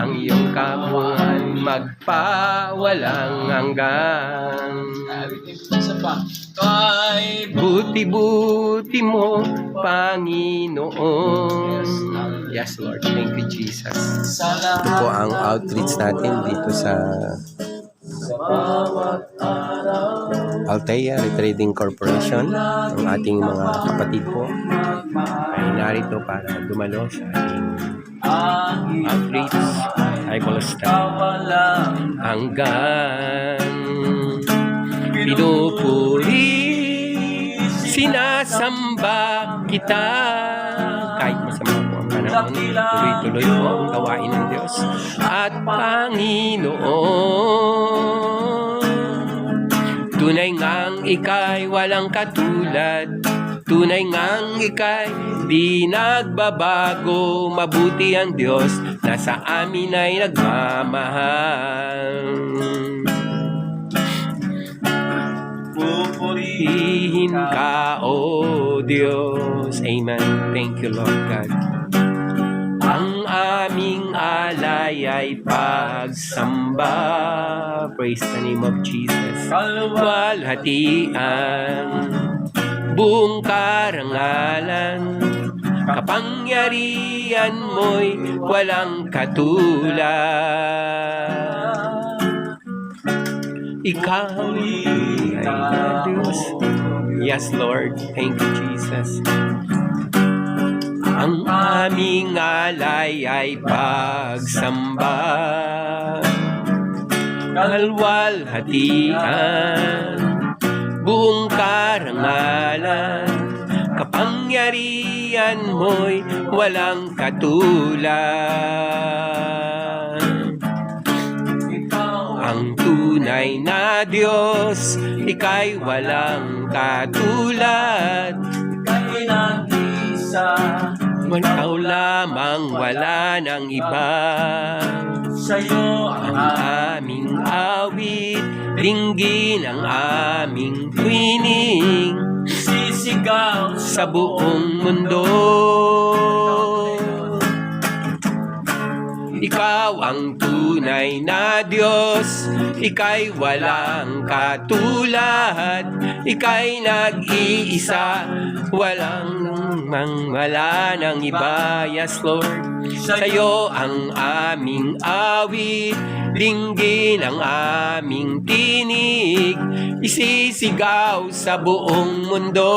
ang iyong kabuuan magpawalang hanggan. Isa pa. Kay Buti-buti mo, Panginoon. Yes, Lord. Thank you, Jesus. sa Ito po ang outreach natin dito sa bawat araw Althea Retrading Corporation. Ang ating mga kapatid po ay narito para dumalo sa ating outreach Bible study walang hanggang pinupuri, sinasamba kita. Kahit masama po ang panahon, tuloy-tuloy po ang gawain ng Diyos at Panginoon. Tunay ngang ika'y walang katulad, tunay ngang ika'y di nagbabago. Mabuti ang Diyos na sa amin ay nagmamahal. Pupurihin ka, O Diyos. Amen. Thank you, Lord God. Ang aming alay ay pagsamba. Praise the name of Jesus. Kalwalhatian, buong karangalan, kapangyarihan mo'y walang katulad. Ikaw ay Diyos. Yes, Lord. Thank you, Jesus. Ang aming alay ay pagsamba. Kalwalhatian, buong karangalan, kapangyarihan mo'y walang katulad. Ang tunay na Diyos, ika'y walang katulad. Ika'y nag-isa, Ikaw lamang, wala nang iba. sa'yo Ang aming awit, dinggin ang aming wining sisigaw sa buong mundo. Ikaw ang tunay na Diyos, ika'y walang katulad, ika'y nag-iisa, wala nang iba. Yes, Lord. Sa'yo ang aming awit, dinggin ang aming tinig, isisigaw sa buong mundo.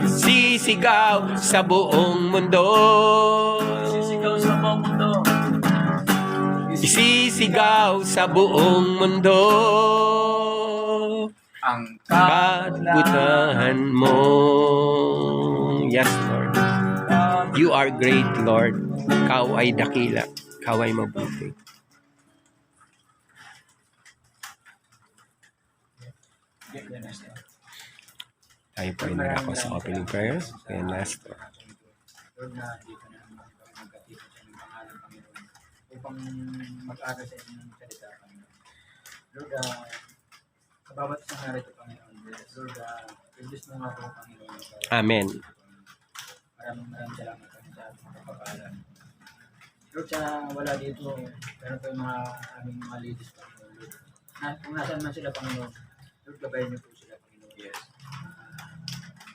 Sisigaw sa buong mundo. sisigaw sa buong mundo. Isisigaw sa buong mundo. Ang Kabutahan mo. Yes, Lord. You are great, Lord. Ikaw ay dakila. Ikaw ay mabuti. Tayo po ay narako sa opening prayer. Kaya Nestor. Lord, na dito na magkatipon sa inyong pangalan, Panginoon, upang mag-aral sa inyong salita, Panginoon. Lord, sa bawat isang narito, Panginoon, Lord, i-bless mo nga po, Panginoon. Amen. Maraming salamat kami sa ating kapakalan. Lord, sa wala dito, meron pa yung mga aming mga ladies, Panginoon. Lord, kung nasaan man sila, Panginoon, Lord, gabayan niyo po sila, Panginoon. Yes.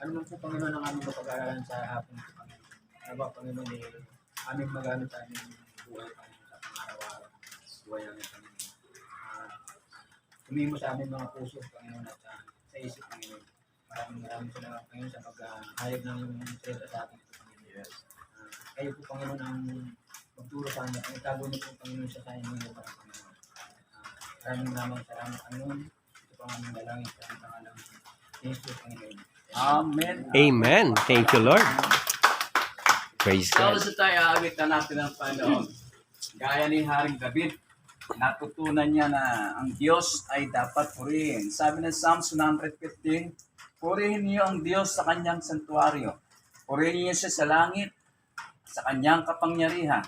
Ano man po, Panginoon, ang aming kapag-aralan sa hapon ito, Panginoon. Ano ba, Panginoon, aming magamit sa aming buhay, Panginoon, sa pang-araw-araw. Buhay namin, Panginoon. Tumimo sa aming mga puso, Panginoon, at sa isip, Panginoon. Maraming salamat, Panginoon, sa pag-hayag ng salita sa ating ito, Panginoon. Yes. Kayo po, Panginoon, ang magturo sa amin. Ang itago niyo po, Panginoon, sa inyong lupa, Panginoon. Maraming salamat, Panginoon. Ito po ang aming dalangin sa aming pangalan. Jesus, Panginoon. Amen. Amen. Thank you, Lord. Praise God. Sa tayo, agit na natin ang Panginoon. Gaya ni Haring David, natutunan niya na ang Diyos ay dapat purihin. Sabi ng Psalms 115, purihin niyo ang Diyos sa kanyang santuaryo. Purihin niyo siya sa langit, sa kanyang kapangyarihan.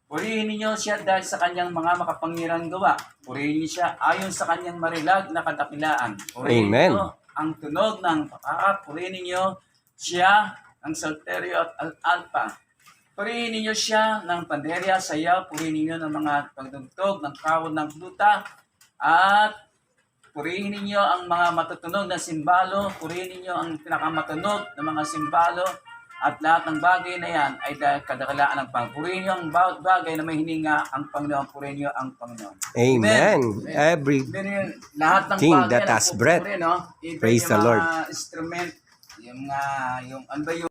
Purihin niyo siya dahil sa kanyang mga makapangyarihang gawa. Purihin niyo siya ayon sa kanyang marilag na kadakilaan. Purihin Amen. niyo ang tunog ng pakaka. Purihin niyo siya ang salterio at alpa. Purihin ninyo siya ng panderya, sayaw, purihin ninyo ng mga pagdugtog, ng kawod ng fluta, at purihin ninyo ang mga matutunog na simbalo, purihin ninyo ang pinakamatunog na mga simbalo, at lahat ng bagay na yan ay dahil kadakalaan ng Panginoon. Purihin niyo ang bawat bagay na may hininga ang Panginoon, purihin niyo ang Panginoon. Amen. Every Then yun, lahat ng Thing bagay that na has breath. pupuri, no? Even Praise yung the Lord. mga instrument, yung ano ba yung